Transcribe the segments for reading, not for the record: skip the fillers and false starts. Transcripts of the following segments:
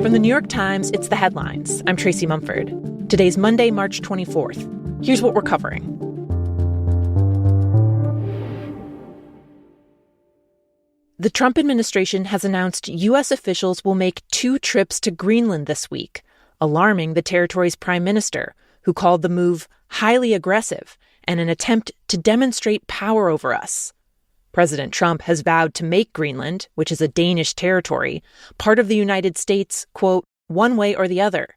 From the New York Times, it's The Headlines. I'm Tracy Mumford. Today's Monday, March 24th. Here's what we're covering. The Trump administration has announced U.S. officials will make 2 trips to Greenland this week, alarming the territory's prime minister, who called the move highly aggressive and an attempt to demonstrate power over us. President Trump has vowed to make Greenland, which is a Danish territory, part of the United States, quote, one way or the other.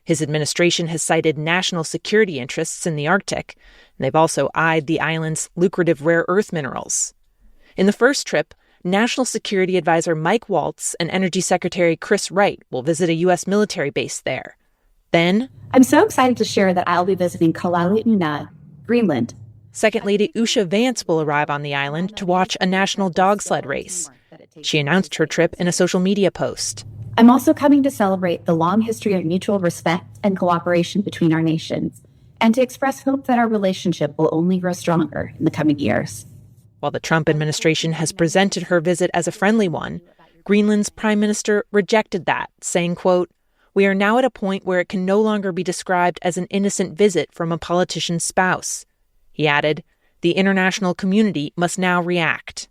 His administration has cited national security interests in the Arctic, and they've also eyed the island's lucrative rare earth minerals. In the first trip, National Security Advisor Mike Waltz and Energy Secretary Chris Wright will visit a U.S. military base there. Then, I'm so excited to share that I'll be visiting Kalaalleq, Greenland. Second Lady Usha Vance will arrive on the island to watch a national dog sled race. She announced her trip in a social media post. I'm also coming to celebrate the long history of mutual respect and cooperation between our nations, and to express hope that our relationship will only grow stronger in the coming years. While the Trump administration has presented her visit as a friendly one, Greenland's prime minister rejected that, saying, quote, "We are now at a point where it can no longer be described as an innocent visit from a politician's spouse." He added, "The international community must now react."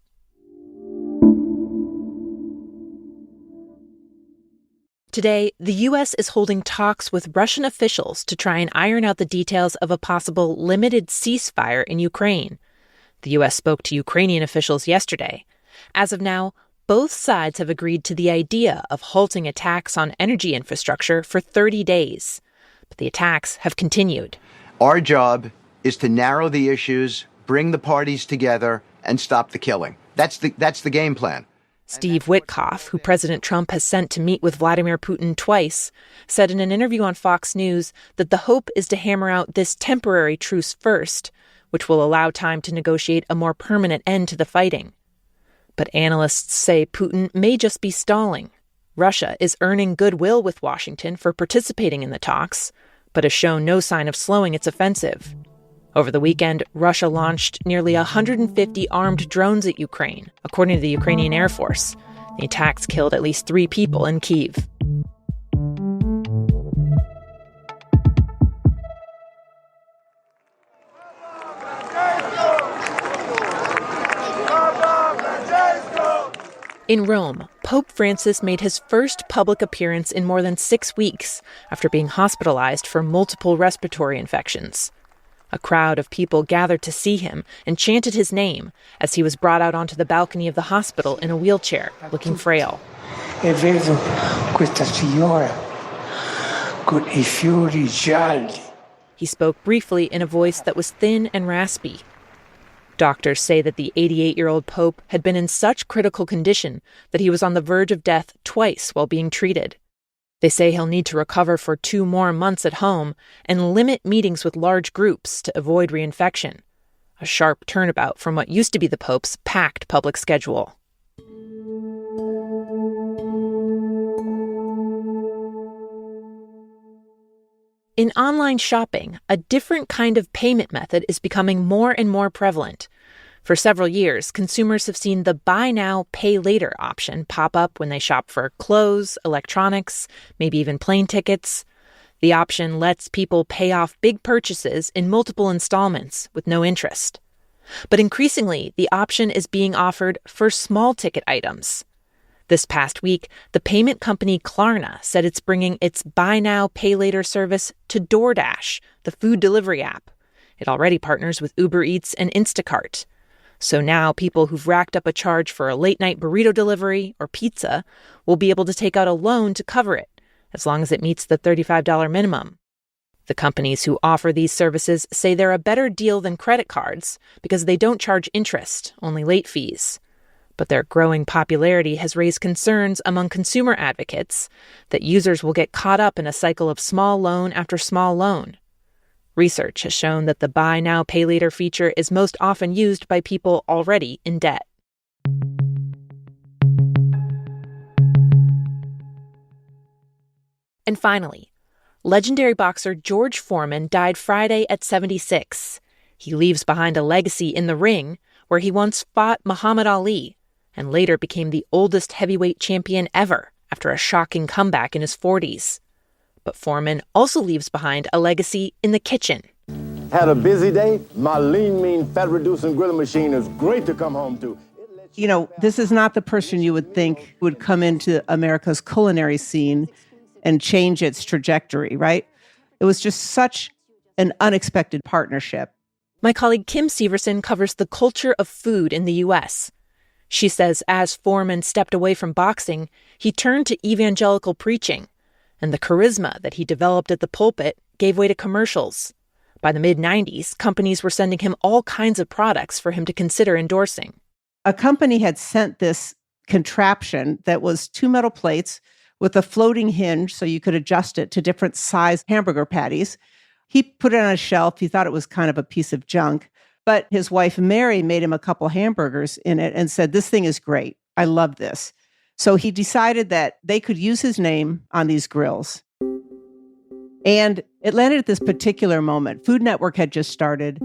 Today, the U.S. is holding talks with Russian officials to try and iron out the details of a possible limited ceasefire in Ukraine. The U.S. spoke to Ukrainian officials yesterday. As of now, both sides have agreed to the idea of halting attacks on energy infrastructure for 30 days. But the attacks have continued. Our job is to narrow the issues, bring the parties together, and stop the killing. That's the game plan. Steve Witkoff, who President Trump has sent to meet with Vladimir Putin twice, said in an interview on Fox News that the hope is to hammer out this temporary truce first, which will allow time to negotiate a more permanent end to the fighting. But analysts say Putin may just be stalling. Russia is earning goodwill with Washington for participating in the talks, but has shown no sign of slowing its offensive. Over the weekend, Russia launched nearly 150 armed drones at Ukraine, according to the Ukrainian Air Force. The attacks killed at least 3 people in Kyiv. In Rome, Pope Francis made his first public appearance in more than 6 weeks after being hospitalized for multiple respiratory infections. A crowd of people gathered to see him and chanted his name as he was brought out onto the balcony of the hospital in a wheelchair, looking frail. E vedo questa signora con I fiori gialli. He spoke briefly in a voice that was thin and raspy. Doctors say that the 88-year-old Pope had been in such critical condition that he was on the verge of death twice while being treated. They say he'll need to recover for 2 more months at home and limit meetings with large groups to avoid reinfection. A sharp turnabout from what used to be the Pope's packed public schedule. In online shopping, a different kind of payment method is becoming more and more prevalent. For several years, consumers have seen the buy now, pay later option pop up when they shop for clothes, electronics, maybe even plane tickets. The option lets people pay off big purchases in multiple installments with no interest. But increasingly, the option is being offered for small ticket items. This past week, the payment company Klarna said it's bringing its buy now, pay later service to DoorDash, the food delivery app. It already partners with Uber Eats and Instacart. So now people who've racked up a charge for a late-night burrito delivery or pizza will be able to take out a loan to cover it, as long as it meets the $35 minimum. The companies who offer these services say they're a better deal than credit cards because they don't charge interest, only late fees. But their growing popularity has raised concerns among consumer advocates that users will get caught up in a cycle of small loan after small loan. Research has shown that the buy now, pay later feature is most often used by people already in debt. And finally, legendary boxer George Foreman died Friday at 76. He leaves behind a legacy in the ring where he once fought Muhammad Ali and later became the oldest heavyweight champion ever after a shocking comeback in his 40s. But Foreman also leaves behind a legacy in the kitchen. Had a busy day? My lean, mean, fat-reducing grilling machine is great to come home to. You know, this is not the person you would think would come into America's culinary scene and change its trajectory, right? It was just such an unexpected partnership. My colleague Kim Severson covers the culture of food in the U.S. She says as Foreman stepped away from boxing, he turned to evangelical preaching, and the charisma that he developed at the pulpit gave way to commercials. By the mid-90s, companies were sending him all kinds of products for him to consider endorsing. A company had sent this contraption that was 2 metal plates with a floating hinge so you could adjust it to different size hamburger patties. He put it on a shelf. He thought it was kind of a piece of junk. But his wife, Mary, made him a couple hamburgers in it and said, "This thing is great. I love this." So he decided that they could use his name on these grills. And it landed at this particular moment. Food Network had just started.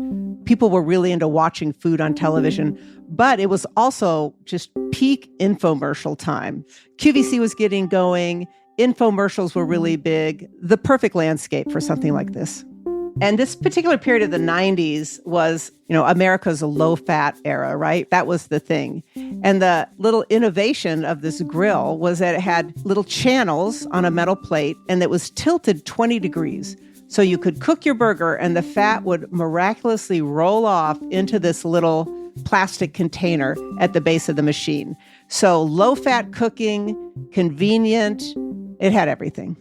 People were really into watching food on television, but it was also just peak infomercial time. QVC was getting going. Infomercials were really big. The perfect landscape for something like this. And this particular period of the 90s was, America's low-fat era, right? That was the thing. And the little innovation of this grill was that it had little channels on a metal plate, and it was tilted 20 degrees. So you could cook your burger, and the fat would miraculously roll off into this little plastic container at the base of the machine. So low-fat cooking, convenient, it had everything.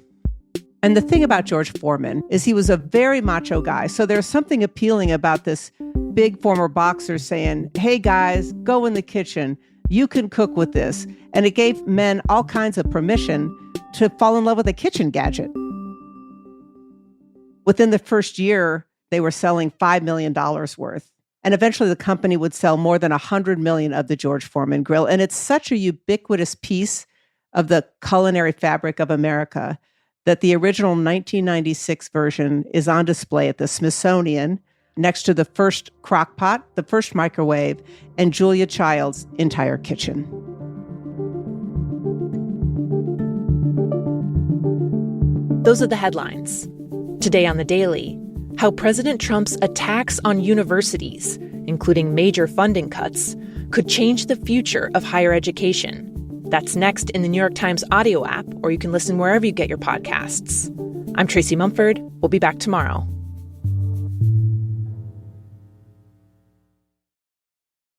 And the thing about George Foreman is he was a very macho guy. So there's something appealing about this big former boxer saying, "Hey guys, go in the kitchen. You can cook with this." And it gave men all kinds of permission to fall in love with a kitchen gadget. Within the first year, they were selling $5 million worth. And eventually the company would sell more than 100 million of the George Foreman grill. And it's such a ubiquitous piece of the culinary fabric of America that the original 1996 version is on display at the Smithsonian next to the first crock pot, the first microwave, and Julia Child's entire kitchen. Those are the headlines. Today on The Daily, how President Trump's attacks on universities, including major funding cuts, could change the future of higher education. That's next in the New York Times audio app, or you can listen wherever you get your podcasts. I'm Tracy Mumford. We'll be back tomorrow.